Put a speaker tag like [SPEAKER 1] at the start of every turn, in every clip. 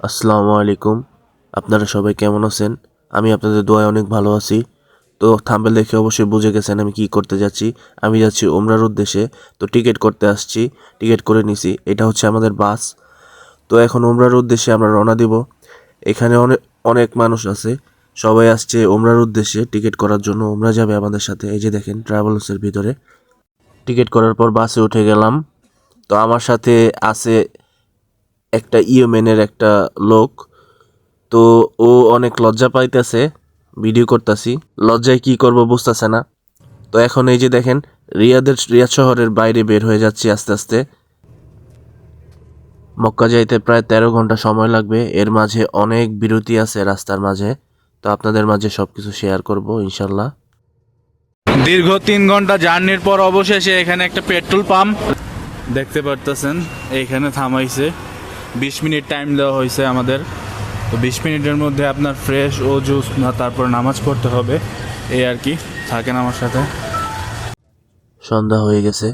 [SPEAKER 1] আসসালামু আলাইকুম। আপনারা সবাই কেমন আছেন? আমি আপনাদের দোয়ায় অনেক ভালো আছি। তো থাম্বনেল দেখে অবশ্যই বুঝে গেছেন আমি কি করতে যাচ্ছি। আমি যাচ্ছি ওমরার উদ্দেশ্যে। তো টিকিট করতে আসছি, টিকিট করে নিছি। এটা হচ্ছে আমাদের বাস। তো এখন ওমরার উদ্দেশ্যে আমরা রওনা দিব। এখানে অনেক অনেক মানুষ আছে, সবাই আসছে ওমরার উদ্দেশ্যে টিকিট করার জন্য। ওমরা যাবে আমাদের সাথে। এই যে দেখেন ট্রাভেলসের ভিতরে টিকিট করার পর বাসে উঠে গেলাম। তো আমার সাথে আছে একটা ইয়েমেনের একটা লোক। তো ও অনেক লজ্জা পাইতেছে, ভিডিও করতেছি, লজ্জায় কি করব বুঝতেছে না। তো এখন এই যে দেখেন রিয়াদ শহরের বাইরে বের হয়ে যাচ্ছি আস্তে আস্তে। মক্কা যাইতে প্রায় 13 ঘন্টা সময় লাগবে। এর মাঝে অনেক বিরতি আছে রাস্তার মাঝে। তো আপনাদের মাঝে সবকিছু শেয়ার করব ইনশাল্লাহ।
[SPEAKER 2] দীর্ঘ 3 ঘন্টা জার্নির পর অবশেষে এখানে একটা পেট্রোল পাম্প দেখতে পারতেছেন। এইখানে থামাইছে, 20 মিনিট টাইম দেওয়া হয়েছে আমাদের। তো 20 মিনিটের মধ্যে আপনার ফ্রেশ ও জুস না তারপর নামাজ পড়তে হবে, এই আর কি। থাকেন আমার সাথে।
[SPEAKER 1] সন্ধ্যা হয়ে গেছে।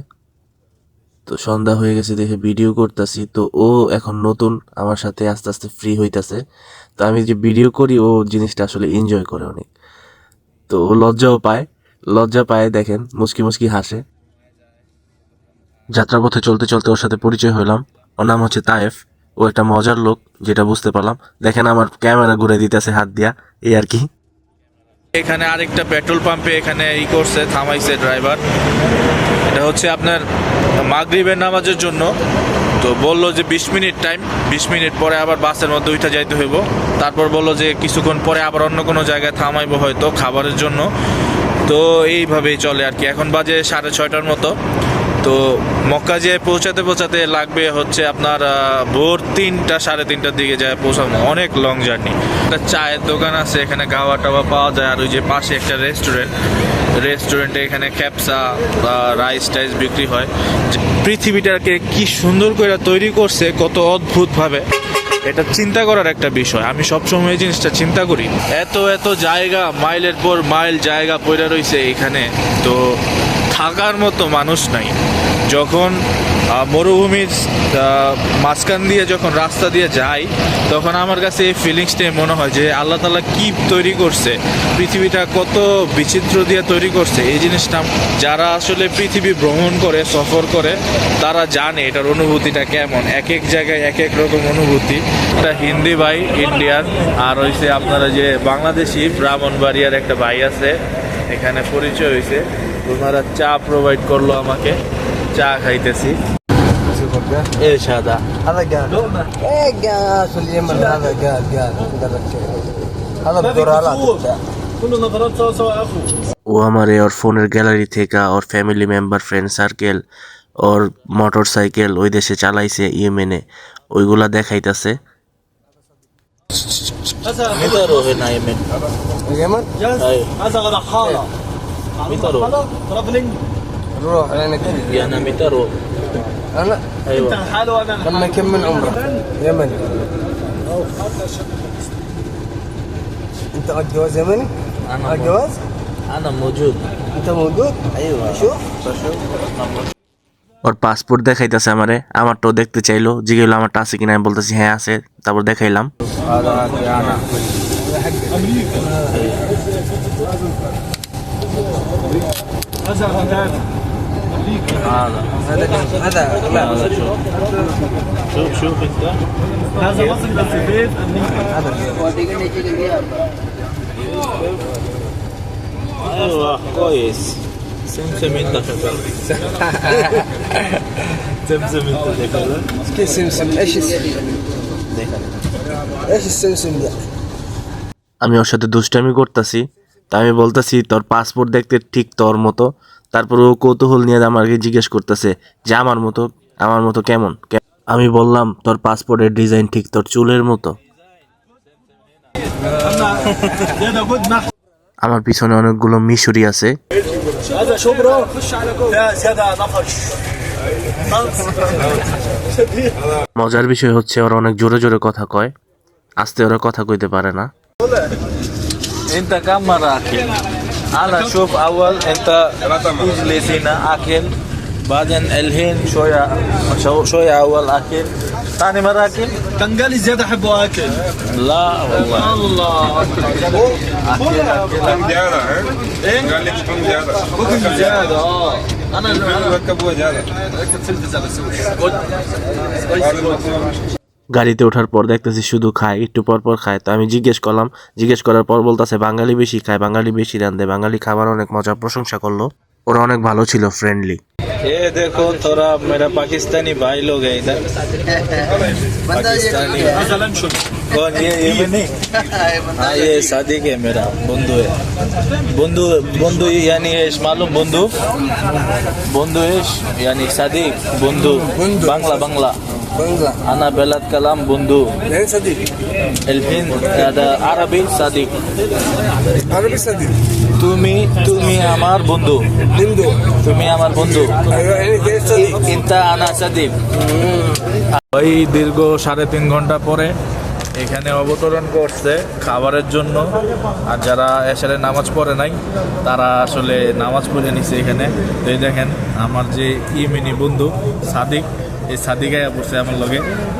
[SPEAKER 1] তো সন্ধ্যা হয়ে গেছে দেখে ভিডিও করতেছি। তো ও এখন নতুন আমার সাথে আস্তে আস্তে ফ্রি হইতাছে। তো আমি যে ভিডিও করি ও জিনিসটা আসলে এনজয় করে অনেক। তো ও লজ্জা পায় দেখেন, মুচকি মুচকি হাসে। যাত্রাপথে চলতে চলতে ওর সাথে পরিচয় হলাম। ওর নাম হচ্ছে তায়েফ। ও একটা মজার লোক, যেটা বুঝতে পারলাম। দেখেন আমার ক্যামেরা ঘুরে দিতেছে হাত দিয়া, এই আর কি।
[SPEAKER 2] এখানে আরেকটা পেট্রোল পাম্পে এখানে করছে, থামাইছে ড্রাইভার। এটা হচ্ছে আপনার মাগরিবের নামাজের জন্য। তো বললো যে 20 মিনিট টাইম, 20 মিনিট পরে আবার বাসের মধ্যে উঠে যাইতে হইব। তারপর বললো যে কিছুক্ষণ পরে আবার অন্য কোনো জায়গায় থামাইবো হয়তো খাবারের জন্য। তো এইভাবেই চলে আর কি। এখন বাজে 6:30টার মতো। তো মক্কা যেয়ে পৌঁছাতে লাগবে হচ্ছে আপনার ভোর 3টা 3:30টার দিকে যায় পৌঁছানো। অনেক লং জার্নি। একটা চায়ের দোকান আছে এখানে, গাওয়া টাওয়া পাওয়া যায়। আর ওই যে পাশে একটা রেস্টুরেন্টে এখানে খ্যাপসা বা রাইস টাইস বিক্রি হয়। পৃথিবীটাকে কি সুন্দর করে তৈরি করছে, কত অদ্ভুতভাবে, এটা চিন্তা করার একটা বিষয়। আমি সবসময় এই জিনিসটা চিন্তা করি। এত এত জায়গা, মাইলের পর মাইল জায়গা পড়ে রয়েছে এখানে। তো থাকার মতো মানুষ নাই। যখন মরুভূমির মাঝখান দিয়ে যখন রাস্তা দিয়ে যাই, তখন আমার কাছে এই ফিলিংসটাই মনে হয় যে আল্লাহ তাআলা কি তৈরি করছে, পৃথিবীটা কত বিচিত্র দিয়ে তৈরি করছে। এই জিনিসটা যারা আসলে পৃথিবী ভ্রমণ করে, সফর করে, তারা জানে এটার অনুভূতিটা কেমন। এক এক জায়গায় এক এক রকম অনুভূতি। একটা হিন্দি ভাই ইন্ডিয়ান, আর হয়েছে আপনারা যে বাংলাদেশি ব্রাহ্মণবাড়িয়ার একটা ভাই আছে, এখানে পরিচয় হয়েছে। ওনারা চা প্রোভাইড করলো আমাকে, চা খাইতেছি। ايه هذا؟
[SPEAKER 3] هذا قال ايه قال في اليمن هذا قال هذا بدولارات
[SPEAKER 4] كله نظرات سوا سوا يا اخو
[SPEAKER 1] ও আমারে ওর ফোনের গ্যালারি থেকে ওর ফ্যামিলি মেম্বার, ফ্রেন্ড সার্কেল, ওর মোটর সাইকেল ওই দেশে চালাইছে ইয়েমেনে, ওইগুলা দেখাইতাছে।
[SPEAKER 4] هذا
[SPEAKER 2] مترو هنا يمين.
[SPEAKER 3] اليمن
[SPEAKER 4] جاهز هذا غدا حاره
[SPEAKER 2] مترو.
[SPEAKER 4] ترافلينج
[SPEAKER 3] نروح لانك
[SPEAKER 2] انا مترو.
[SPEAKER 3] انا
[SPEAKER 4] انت حاله وانا
[SPEAKER 3] لما نكمل عمره يمن انت على الجواز يمني؟
[SPEAKER 2] انا
[SPEAKER 3] على الجواز؟
[SPEAKER 2] انا موجود.
[SPEAKER 3] انت موجود؟ ايوه شوف
[SPEAKER 1] ওর পাসপোর্ট দেখাইতেছে আমারে, আমারটাও দেখতে চাইলো, জিজ্ঞেস আমারটা আছে কিনা। আমি বলতেছি হ্যাঁ আছে, তারপর দেখাইলাম।
[SPEAKER 2] هذا انا
[SPEAKER 4] هذا غدا
[SPEAKER 2] هذا
[SPEAKER 3] هذا لا
[SPEAKER 2] شوف انت.
[SPEAKER 4] هذا مصري بس في البيت
[SPEAKER 2] ايوه كويس. سمسم انت شغال. سمسم انت شغال.
[SPEAKER 3] كيف سمسم ايش ايش السمسم ده؟
[SPEAKER 1] আমি ওর সাথে দুষ্টামি করতেছি। তা আমি বলতেছি তোর পাসপোর্ট দেখতে ঠিক তোর মতো। তারপর ও কৌতূহল নিয়ে আমাকে জিজ্ঞেস করতেছে যে আমার মতো কেমন। আমি বললাম তোর পাসপোর্টের ডিজাইন ঠিক তোর চুলের মতো।
[SPEAKER 4] زيادة بود ناخذ
[SPEAKER 1] আমার পিছনে অনেকগুলো মিশরি আছে।
[SPEAKER 4] هذا شبرا خش على جوه لا زيادة نفش
[SPEAKER 1] মজার বিষয় হচ্ছে ওরা অনেক জোরে জোরে কথা কয়, আস্তে ওরা কথা কইতে পারে না।
[SPEAKER 2] انت كم مرة اكل؟ انا شوف اول انت تجلس هنا اكل، بعدين الحين شوية اول اكل، ثاني مرة أكل؟
[SPEAKER 4] كان قال لي زياد احبه اكل.
[SPEAKER 2] لا والله.
[SPEAKER 4] الله
[SPEAKER 5] كم زيادة قال لك كم زيادة
[SPEAKER 4] ممكن زياده. انا
[SPEAKER 5] ركبوها زيادة
[SPEAKER 4] ركبت تلفزه بس
[SPEAKER 1] গাড়িতে ওঠার পর দেখতেছি শুধু খায়, একটু পর পর খায়। তো আমি জিজ্ঞেস করলাম, জিজ্ঞেস করার পর বলতেছে বাঙালি বেশি খায়, বাঙালি বেশি রান্ধে, বাঙালি খাবার অনেক মজা, প্রশংসা করলো। ওরা অনেক ভালো ছিল, ফ্রেন্ডলি।
[SPEAKER 2] ये देखो थोड़ा मेरा पाकिस्तानी भाई लोग है इधर। पाकिस्तानी कौन ये नहीं? हाँ ये सादिक है, मेरा बंधु है। बंधु बंधु यानी एश मालूम बंधु बंधु एश यानी सादिक बंधु बांग्ला बांग्ला أنا بلد كلام بندو
[SPEAKER 3] فين صديق؟
[SPEAKER 2] الحين هذا عربي صديق
[SPEAKER 3] عربي صديق.
[SPEAKER 2] তুমি আমার বন্ধু
[SPEAKER 3] بندو.
[SPEAKER 2] তুমি আমার বন্ধু
[SPEAKER 3] ايوه يعني كيف صديق؟
[SPEAKER 2] ইনতা আনা সাদিক। ওই দীর্ঘ 3.5 ঘন্টা পরে এখানে অবতরণ করছে খাবারের জন্য। আর যারা এশারে নামাজ পড়ে নাই তারা আসলে নামাজ পড়ে নিছে এখানে। তো এই দেখেন আমার যে ইয়েমেনি বন্ধু সাদিক, এই সাদিকায় পড়ছে আমার লগে,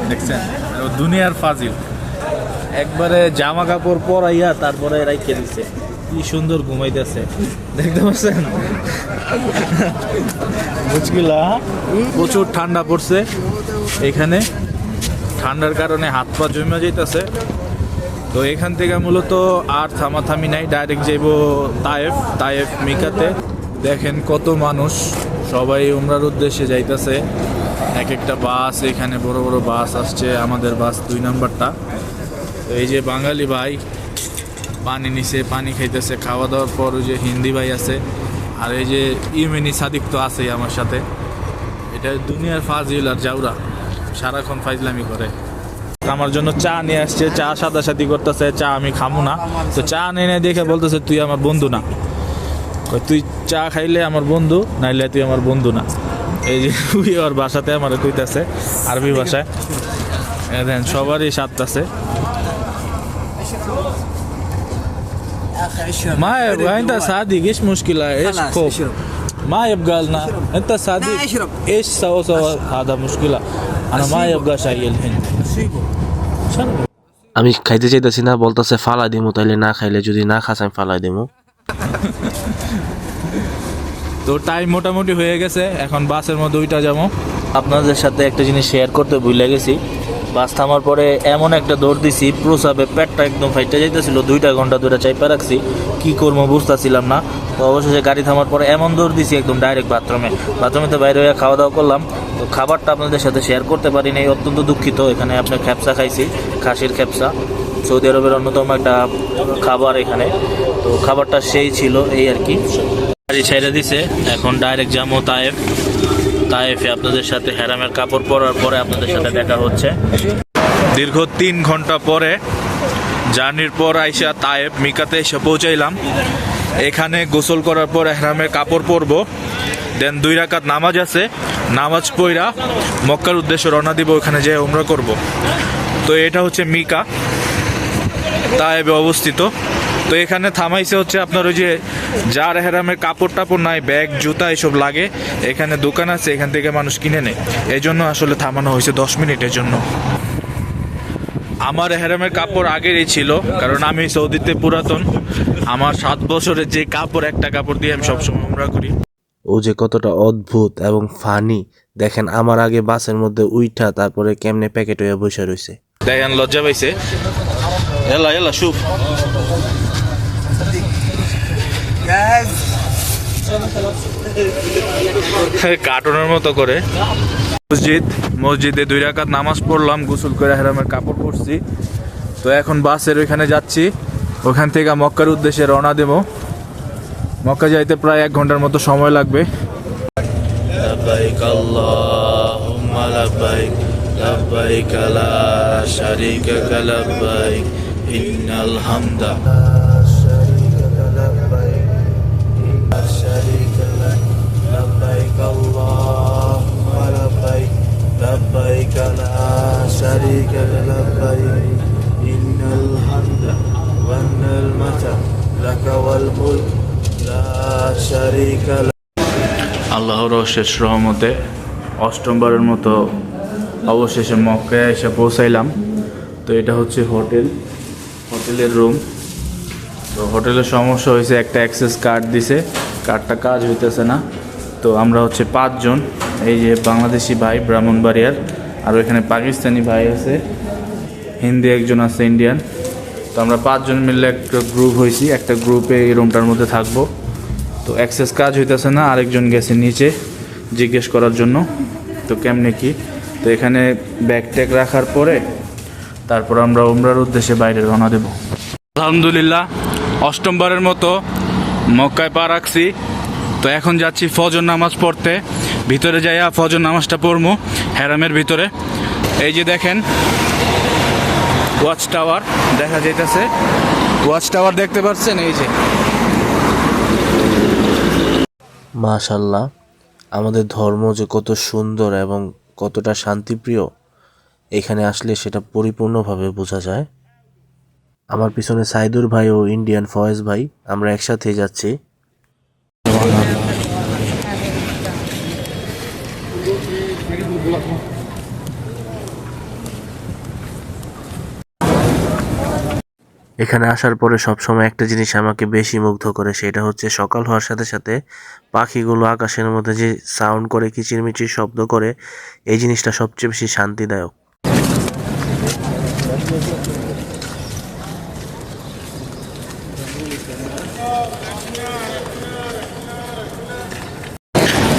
[SPEAKER 2] দেখছেন? ও দুনিয়ার ফাজিল, একবারে জামা কাপড় পরাইয়া তারপরে রাইখে দিছে, কি সুন্দর ঘুমাইতেছে, দেখতে পাচ্ছেন? মুশকিলা, প্রচুর ঠান্ডা পড়ছে এখানে, ঠান্ডার কারণে হাত পা জমে যাইতেছে। তো এখান থেকে মূলত আর থামাথামি নাই, ডাইরেক্ট যাইব তায়েফ মিকাতে। দেখেন কত মানুষ, সবাই উমরার উদ্দেশ্যে যাইতেছে। এক একটা বাস, এখানে বড় বড় বাস আসছে, আমাদের বাস 2 নাম্বারটা। তো এই যে বাঙালি ভাই পানি নিছে, পানি খাইতেছে। খাওয়া দাওয়ার পর ওই যে হিন্দি ভাই আছে, আর এই যে ইয়েমেনি সাদিক তো আছেই আমার সাথে। এটা দুনিয়ার ফাজিল আর জাউরা, সারাক্ষণ ফাইজলামি করে। আমার জন্য চা নিয়ে আসছে, চা সাদাসাদি করতেছে, চা আমি খামু না। তো চা নিয়ে দেখে বলতেছে তুই আমার বন্ধু না, তুই চা খাইলে আমার বন্ধু, নাইলে তুই আমার বন্ধু না। এই যে ওর ভাষাতে আমার কইতাছে, আরবি ভাষায়। দেখেন সবারই সাতটাছে। ما يبغى انت صادق ايش مشكلة ايش خوف ما يبغى لنا انت صادق ايش سوى هذا مشكلة انا ما يبغى شيء الحين
[SPEAKER 1] আমি খাইতে চাইতেছি না, বলতেছে ফালাই দিমু, তাইলে না খাইলে, যদি না খাস আমি ফালাই দিমু।
[SPEAKER 2] তো টাইম মোটামুটি হয়ে গেছে, এখন বাসের মধ্যে ওইটা যাবো। আপনাদের সাথে একটা জিনিস শেয়ার করতে ভুলে গেছি। বাস থামার পরে এমন একটা দৌড় দিছি, প্রসাবে পেটটা একদম ফাইটে যাইতেছিল। 2 ঘন্টা ধরে চাইপা রাখছি, কি করবো বুঝতেছিলাম না। তো অবশেষে গাড়ি থামার পরে এমন দৌড় দিছি একদম ডাইরেক্ট বাথরুমে তো বাইরে হয়ে খাওয়া দাওয়া করলাম। তো খাবারটা আপনাদের সাথে শেয়ার করতে পারি নাই, অত্যন্ত দুঃখিত। এখানে আপনার খেপসা খাইছি, খাসির খেপসা, সৌদি আরবের অন্যতম একটা খাবার এখানে। তো খাবারটা সেই ছিল, এই আর কি। গাড়ি ছেড়ে দিছে, এখন ডাইরেক্ট যাবো তায়েফে। আপনাদের সাথে হেরামের কাপড় পরার পরে আপনাদের সাথে দেখা হচ্ছে। দীর্ঘ 3 ঘন্টা পরে জার্নির পর আইসা তায়েফ মিকাতে এসে পৌঁছাইলাম। এখানে গোসল করার পর হেরামের কাপড় পরবো, দেন 2 রাকাত নামাজ আছে, নামাজ পড়া মক্কার উদ্দেশ্যে রওনা দিব, ওখানে যেয়ে উমরা করব। তো এটা হচ্ছে মিকা, তায়েফে অবস্থিত। তো এখানে থামাইছে হচ্ছে আপনার ওই যে যার হেরামের কাপড় টাপড় নাই, ব্যাগ জুতা এসব লাগে, এখানে দোকান আছে, এখান থেকে মানুষ কিনে নেয়। এই জন্য আসলে থামানো হয়েছে 10 মিনিটের জন্য। আমার হেরামের কাপড় আগেরই ছিল, কারণ আমি সৌদিতে পুরাতন। আমার 7 বছরের যে কাপড়, একটা কাপড় দিয়ে আমি সবসময় উমরা করি।
[SPEAKER 1] ও যে কতটা অদ্ভুত এবং ফানি, দেখেন আমার আগে বাসের মধ্যে উইঠা তারপরে কেমনে প্যাকেট হয়ে বসে রয়েছে।
[SPEAKER 2] দেখেন লজ্জা পাইছে। এলা শুভ কার্টুনের মতো করে। মসজিদে 2 রাকাত নামাজ পড়লাম, গোসল করে হেরামের কাপড় পরছি। তো এখন বাসের ওইখানে যাচ্ছি, ওখান থেকে মক্কার উদ্দেশ্যে রওনা দেব। মক্কা যাইতে প্রায় 1 ঘন্টার মতো সময় লাগবে। লাব্বাইক আল্লাহুম্মা লাব্বাইক লাব্বাইক লা শারীকা লাকা লাব্বাইক ইন্নাল হামদা لبيك اللهم لبيك لبيك لا شريك لك لبيك إن الحمد والنعمة لك والملك لا شريك لك। আল্লাহর অশেষ রহমতে 8ম বারের মতো অবশেষে মক্কায় এসে পৌঁছাইলাম। তো এটা হচ্ছে হোটেলের রুম। তো হোটেলের সমস্যা হয়েছে, একটা অ্যাক্সেস কার্ড দিছে, কার্ডটা কাজ হইতেছে না। তো আমরা হচ্ছে 5 জন, এই যে বাংলাদেশি ভাই ব্রাহ্মণবাড়িয়ার, আর এখানে পাকিস্তানি ভাই আছে, হিন্দি একজন আছে, ইন্ডিয়ান। তো আমরা 5 জন মিলে একটা গ্রুপ হয়েছি, একটা গ্রুপে এই রুমটার মধ্যে থাকবো। তো অ্যাক্সেস কাজ হইতেছে না, আরেকজন গেছে নিচে জিজ্ঞেস করার জন্য তো কেমনে কি। তো এখানে ব্যাগ ট্যাগ রাখার পরে তারপর আমরা উমরার উদ্দেশ্যে বাইরে রওনা দেব। আলহামদুলিল্লাহ 8মবারের মতো মক্কায় পা রাখছি। তো এখন যাচ্ছি ফজর নামাজ পড়তে, ভিতরে যাইয়া ফজর নামাজটা পড়বো হেরামের ভিতরে। এই যে দেখেন ওয়াচ টাওয়ার দেখা যাইতেছে, ওয়াচ টাওয়ার দেখতে পাচ্ছেন, এই যে।
[SPEAKER 1] মাশাল্লাহ, আমাদের ধর্ম যে কত সুন্দর এবং কতটা শান্তিপ্রিয় এখানে আসলে সেটা পরিপূর্ণভাবে বোঝা যায়। আমার পিছনে সাইদুর ভাই ও ইন্ডিয়ান ফয়েজ ভাই, আমরা একসাথে যাচ্ছি। এখানে আসার পরে সবসময় একটা জিনিস আমাকে বেশি মুগ্ধ করে, সেটা হচ্ছে সকাল হওয়ার সাথে সাথে পাখিগুলো আকাশের মধ্যে যে সাউন্ড করে, কিচিরমিচির শব্দ করে, এই জিনিসটা সবচেয়ে বেশি শান্তিদায়ক।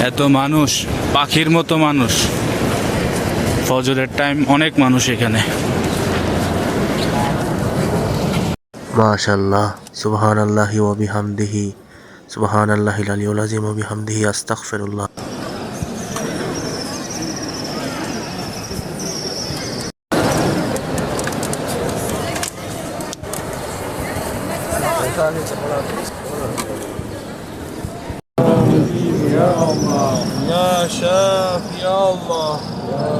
[SPEAKER 2] এত মানুষ, পাখির মতো মানুষ, ফজরের টাইম অনেক মানুষ এখানে।
[SPEAKER 1] মাশাআল্লাহ, সুবহানাল্লাহি ওয়া বিহামদিহি, সুবহানাল্লাহিল আলিয়্যিল আযীম ওয়া বিহামদিহি, আস্তাগফিরুল্লাহ।
[SPEAKER 4] يا شافي يا الله، يا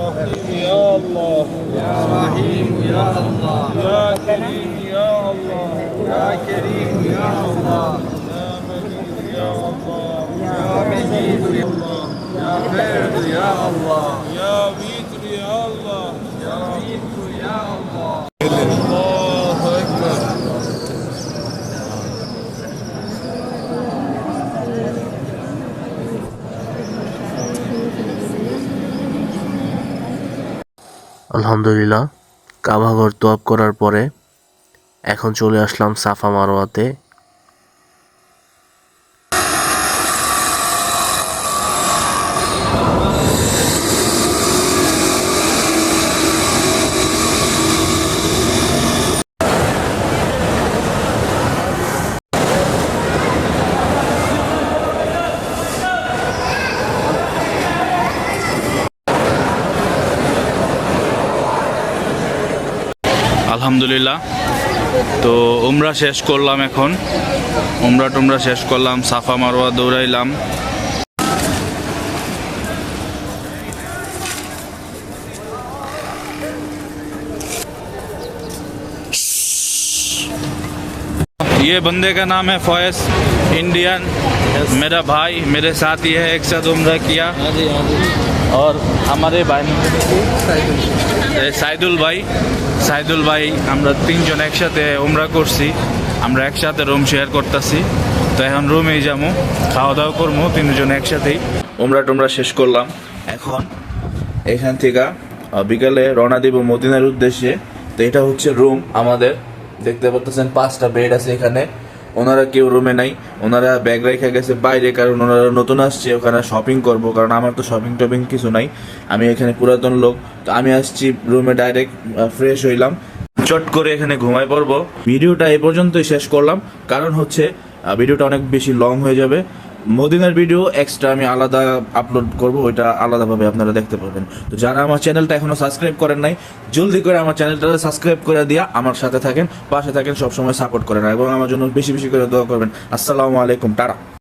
[SPEAKER 4] رحيم يا الله، يا رحيم يا الله، يا كريم يا الله، يا كريم يا الله، يا مجيد يا الله، يا مجيد يا الله، يا فرد يا الله، يا ويتر يا الله، يا ويتر يا الله. الله أكبر.
[SPEAKER 1] আলহামদুলিল্লাহ, কাবাঘর তওয়াব করার পরে এখন চলে আসলাম সাফা মারওয়াতে।
[SPEAKER 2] আলহামদুলিল্লাহ, তো উমরা শেষ করলাম, এখন উমরা শেষ করলাম, সাফা মারওয়া দৌড়াইলাম। ये बंदे का नाम है फॉयस, इंडियन, मेरा भाई, मेरे साथ ही है, एक साथ उम्रा किया। और हमारे भाई সাইদুল ভাই, আমরা 3 জন একসাথে উমরা করছি, আমরা একসাথে রুম শেয়ার করতেছি। তো এখন রুমেই যাবো, খাওয়া দাওয়া করবো 3 জন একসাথেই। উমরা শেষ করলাম, এখন এখান থেকে বিকালে রওনা দিব মদিনার উদ্দেশ্যে। তো এটা হচ্ছে রুম আমাদের, দেখতে পাচ্ছেন 5টা বেড আছে এখানে। ওনারা কেউ রুমে নাই, ওনারা ব্যাগ রেখে গেছে বাইরে, কারণ ওনারা নতুন আসছে, ওখানে শপিং করব, কারণ আমার তো শপিং টপিং কিছু নাই, আমি এখানে পুরাতন লোক। তো আমি আসছি রুমে, ডাইরেক্ট ফ্রেশ হইলাম, চট করে এখানে ঘুমায় পড়বো। ভিডিওটা এই পর্যন্তই শেষ করলাম, কারণ হচ্ছে ভিডিওটা অনেক বেশি লং হয়ে যাবে। মদিনার ভিডিও এক্সট্রা আমি আলাদা আপলোড করব, ওইটা আলাদাভাবে আপনারা দেখতে পাবেন। তো যারা আমার চ্যানেলটা এখনো সাবস্ক্রাইব করেন নাই, জলদি করে আমার চ্যানেলটা সাবস্ক্রাইব করে দিয়া আমার সাথে থাকেন, পাশে থাকেন, সবসময় সাপোর্ট করেন এবং আমার জন্য বেশি বেশি করে দোয়া করবেন। আসসালামু আলাইকুম, টাটা।